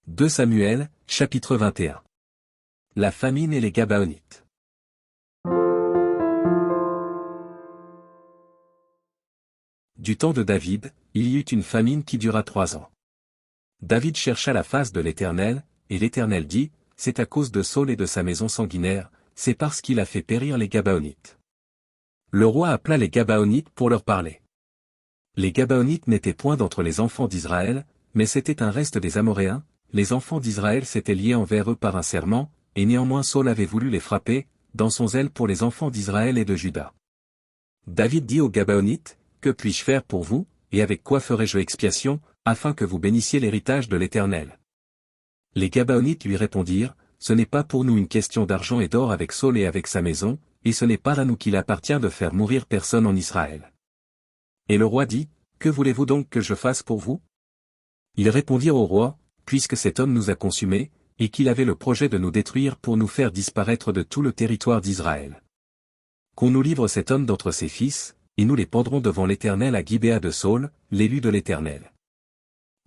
2 Samuel, chapitre 21. La famine et les Gabaonites. Du temps de David, il y eut une famine qui dura 3 ans. David chercha la face de l'Éternel, et l'Éternel dit, c'est à cause de Saul et de sa maison sanguinaire, c'est parce qu'il a fait périr les Gabaonites. Le roi appela les Gabaonites pour leur parler. Les Gabaonites n'étaient point d'entre les enfants d'Israël, mais c'était un reste des Amoréens. Les enfants d'Israël s'étaient liés envers eux par un serment, et néanmoins Saul avait voulu les frapper, dans son zèle pour les enfants d'Israël et de Juda. David dit aux Gabaonites, que puis-je faire pour vous, et avec quoi ferai-je expiation, afin que vous bénissiez l'héritage de l'Éternel? Les Gabaonites lui répondirent, ce n'est pas pour nous une question d'argent et d'or avec Saul et avec sa maison, et ce n'est pas à nous qu'il appartient de faire mourir personne en Israël. Et le roi dit, que voulez-vous donc que je fasse pour vous? Ils répondirent au roi, puisque cet homme nous a consumés, et qu'il avait le projet de nous détruire pour nous faire disparaître de tout le territoire d'Israël. Qu'on nous livre cet homme d'entre ses fils, et nous les pendrons devant l'Éternel à Gibéa de Saul, l'élu de l'Éternel.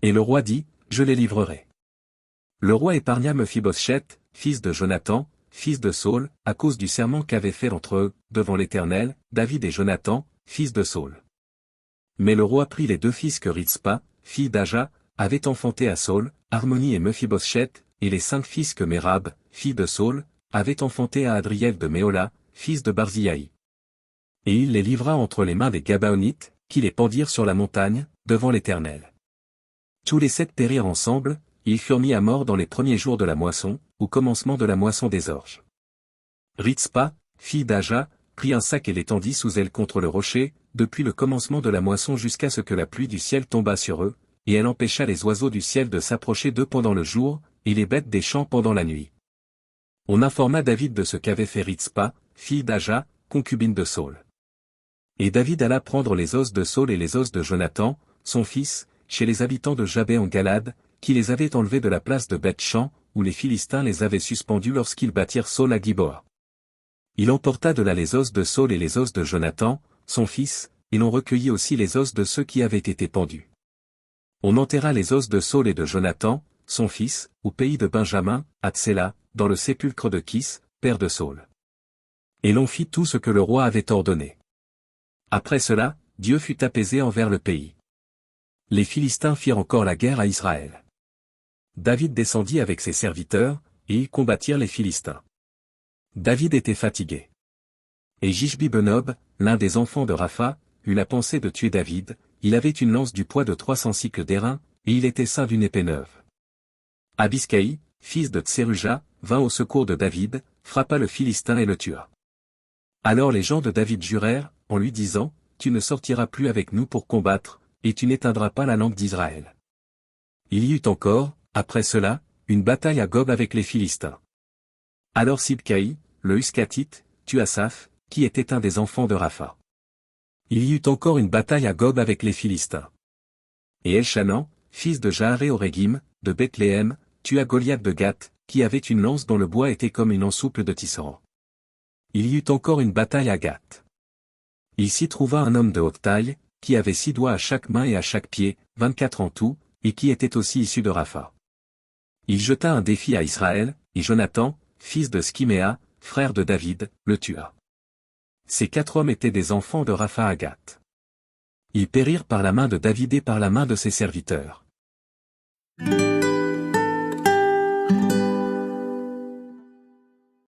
Et le roi dit, je les livrerai. Le roi épargna Mephibosheth, fils de Jonathan, fils de Saul, à cause du serment qu'avaient fait entre eux, devant l'Éternel, David et Jonathan, fils de Saul. Mais le roi prit les 2 fils que Ritzpa, fille d'Aja, avait enfantés à Saul, Harmonie et Mephibosheth, et les 5 fils que Mérab, fille de Saul, avait enfantés à Adriel de Méola, fils de Barziaï. Et il les livra entre les mains des Gabaonites, qui les pendirent sur la montagne, devant l'Éternel. Tous les 7 périrent ensemble, ils furent mis à mort dans les premiers jours de la moisson, au commencement de la moisson des orges. Ritzpa, fille d'Aja, prit un sac et l'étendit sous elle contre le rocher, depuis le commencement de la moisson jusqu'à ce que la pluie du ciel tombât sur eux, et elle empêcha les oiseaux du ciel de s'approcher d'eux pendant le jour, et les bêtes des champs pendant la nuit. On informa David de ce qu'avait fait Ritzpa, fille d'Aja, concubine de Saul. Et David alla prendre les os de Saul et les os de Jonathan, son fils, chez les habitants de Jabé en Galade, qui les avaient enlevés de la place de Beth-Shan, où les Philistins les avaient suspendus lorsqu'ils battirent Saul à Giboa. Il emporta de là les os de Saul et les os de Jonathan, son fils, et l'on recueillit aussi les os de ceux qui avaient été pendus. On enterra les os de Saul et de Jonathan, son fils, au pays de Benjamin, à Tséla, dans le sépulcre de Kis, père de Saul. Et l'on fit tout ce que le roi avait ordonné. Après cela, Dieu fut apaisé envers le pays. Les Philistins firent encore la guerre à Israël. David descendit avec ses serviteurs, et ils combattirent les Philistins. David était fatigué. Et Jishbi-Benob, l'un des enfants de Rapha, eut la pensée de tuer David, il avait une lance du poids de 300 cycles d'airain, et il était ceint d'une épée neuve. Abiscaï, fils de Tseruja, vint au secours de David, frappa le Philistin et le tua. Alors les gens de David jurèrent, en lui disant, tu ne sortiras plus avec nous pour combattre, et tu n'éteindras pas la lampe d'Israël. Il y eut encore, après cela, une bataille à Gob avec les Philistins. Alors Sibcaï, le Huskatite, tua Saph, qui était un des enfants de Rapha. Il y eut encore une bataille à Gob avec les Philistins. Et Elchanan, fils de Jaaré-Orégim, de Bethléem, tua Goliath de Gath, qui avait une lance dont le bois était comme une ensouple de tisserand. Il y eut encore une bataille à Gath. Il s'y trouva un homme de haute taille, qui avait 6 doigts à chaque main et à chaque pied, 24 en tout, et qui était aussi issu de Rapha. Il jeta un défi à Israël, et Jonathan, fils de Skiméa, frère de David, le tua. Ces 4 hommes étaient des enfants de Rapha à Gath. Ils périrent par la main de David et par la main de ses serviteurs.